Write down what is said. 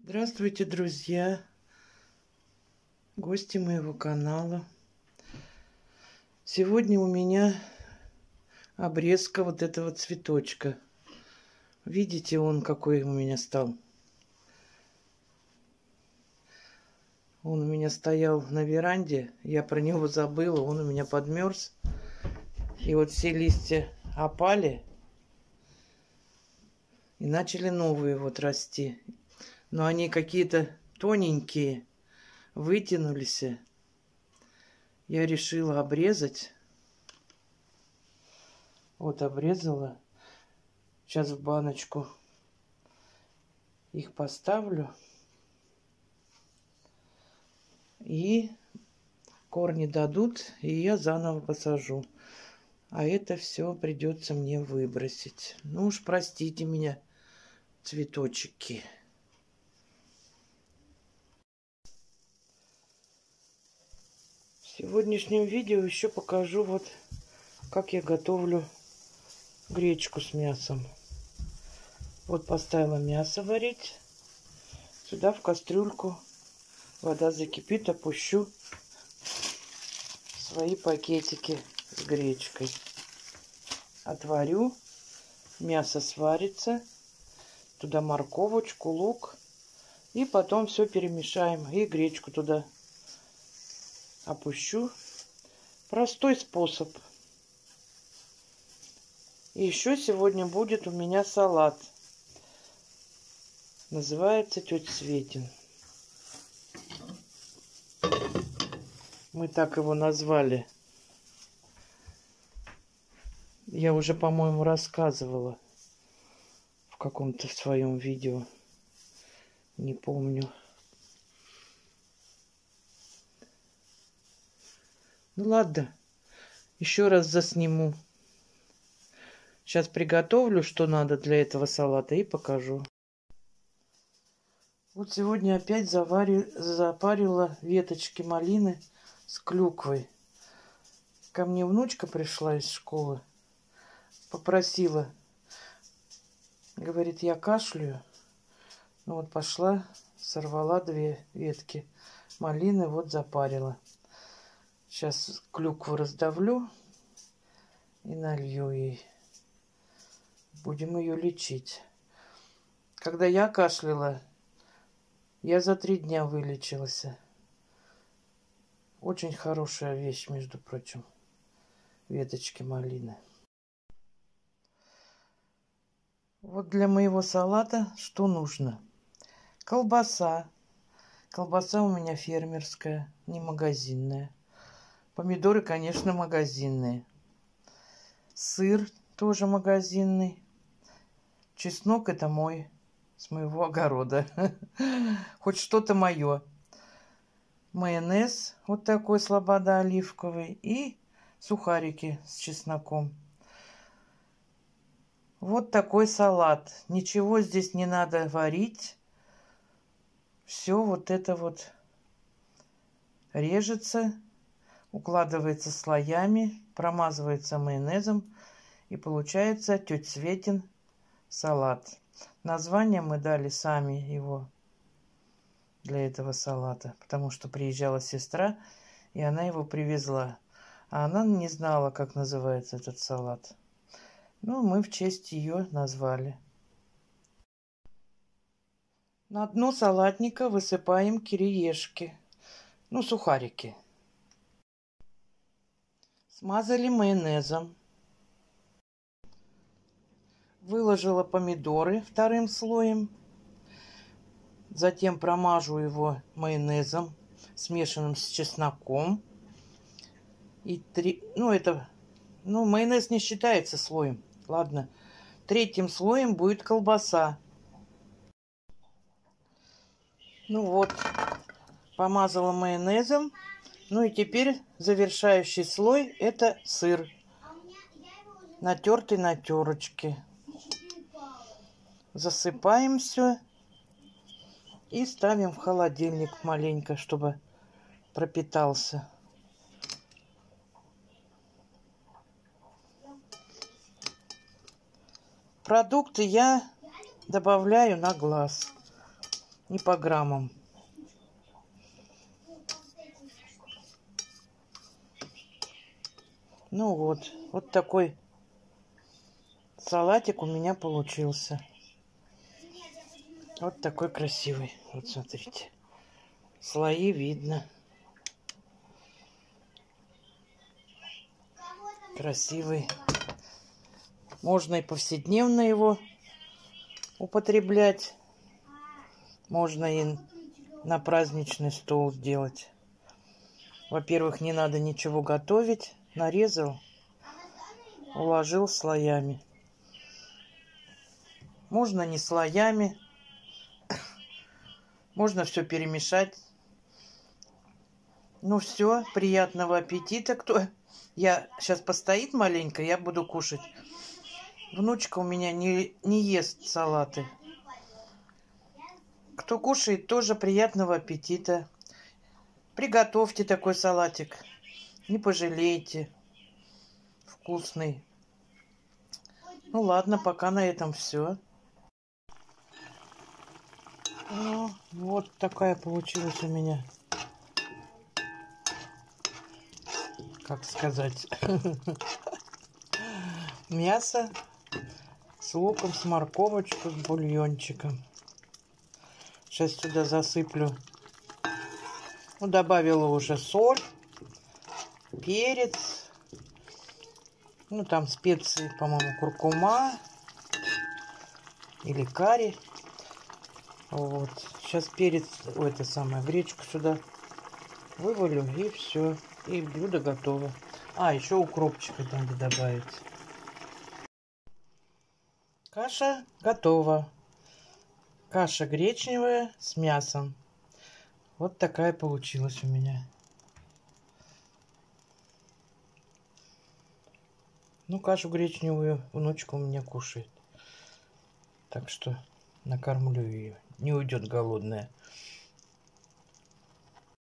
Здравствуйте, друзья, гости моего канала. Сегодня у меня обрезка вот этого цветочка. Видите, он какой у меня стал. Он у меня стоял на веранде, я про него забыла, он у меня подмерз. И вот все листья опали и начали новые вот расти. Но они какие-то тоненькие, вытянулись. Я решила обрезать. Вот обрезала. Сейчас в баночку их поставлю. И корни дадут, и я заново посажу. А это все придется мне выбросить. Ну уж простите меня, цветочки. В сегодняшнем видео еще покажу, вот как я готовлю гречку с мясом. Вот поставила мясо варить. Сюда в кастрюльку вода закипит, опущу свои пакетики с гречкой. Отварю, мясо сварится, туда морковочку, лук. И потом все перемешаем. И гречку туда опущу. Простой способ. И еще сегодня будет у меня салат. Называется тетя Светин. Мы так его назвали. Я уже, по-моему, рассказывала в каком-то своем видео. Не помню. Ну ладно, еще раз засниму. Сейчас приготовлю, что надо для этого салата, и покажу. Вот сегодня опять запарила веточки малины с клюквой. Ко мне внучка пришла из школы, попросила, говорит, я кашляю. Ну вот пошла, сорвала 2 ветки малины, вот запарила. Сейчас клюкву раздавлю и налью ей. Будем ее лечить. Когда я кашляла, я за 3 дня вылечилась. Очень хорошая вещь, между прочим. Веточки малины. Вот для моего салата что нужно? Колбаса. Колбаса у меня фермерская, не магазинная. Помидоры, конечно, магазинные. Сыр тоже магазинный. Чеснок это мой, с моего огорода. Хоть что-то мое. Майонез вот такой слобода оливковый. И сухарики с чесноком. Вот такой салат. Ничего здесь не надо варить. Все вот это вот режется, укладывается слоями, промазывается майонезом. И получается тетя Светин салат. Название мы дали сами его для этого салата, потому что приезжала сестра, и она его привезла. А она не знала, как называется этот салат. Ну, мы в честь ее назвали. На дно салатника высыпаем кириешки, ну, сухарики. Смазали майонезом. Выложила помидоры 2 слоем. Затем промажу его майонезом, смешанным с чесноком. И майонез не считается слоем. Ладно. 3 слоем будет колбаса. Ну вот, помазала майонезом. Ну и теперь завершающий слой это сыр. Натертый на терочке. Засыпаем все. И ставим в холодильник маленько, чтобы пропитался. Продукты я добавляю на глаз. не по граммам. Ну вот такой салатик у меня получился. Вот такой красивый. Вот смотрите. Слои видно. Красивый. Можно и повседневно его употреблять. Можно и на праздничный стол сделать. Во-первых, не надо ничего готовить. Нарезал, уложил слоями. Можно не слоями. Можно все перемешать. Ну все, приятного аппетита. Я сейчас постоит маленько, я буду кушать. Внучка у меня не ест салаты. Кто кушает, тоже приятного аппетита. Приготовьте такой салатик. Не пожалеете. Вкусный. Ну ладно, пока на этом все. Ну, вот такая получилась у меня. Как сказать? Мясо с луком, с морковочкой, с бульончиком. Сейчас сюда засыплю. Ну, добавила уже соль, перец. Ну, там специи, по-моему, куркума или карри. Вот. Сейчас перец, гречку сюда вывалю, и все. И блюдо готово. А, еще укропчика надо добавить. Каша готова. Каша гречневая с мясом. Вот такая получилась у меня. Ну, кашу гречневую внучка у меня кушает. Так что накормлю ее. Не уйдет голодная.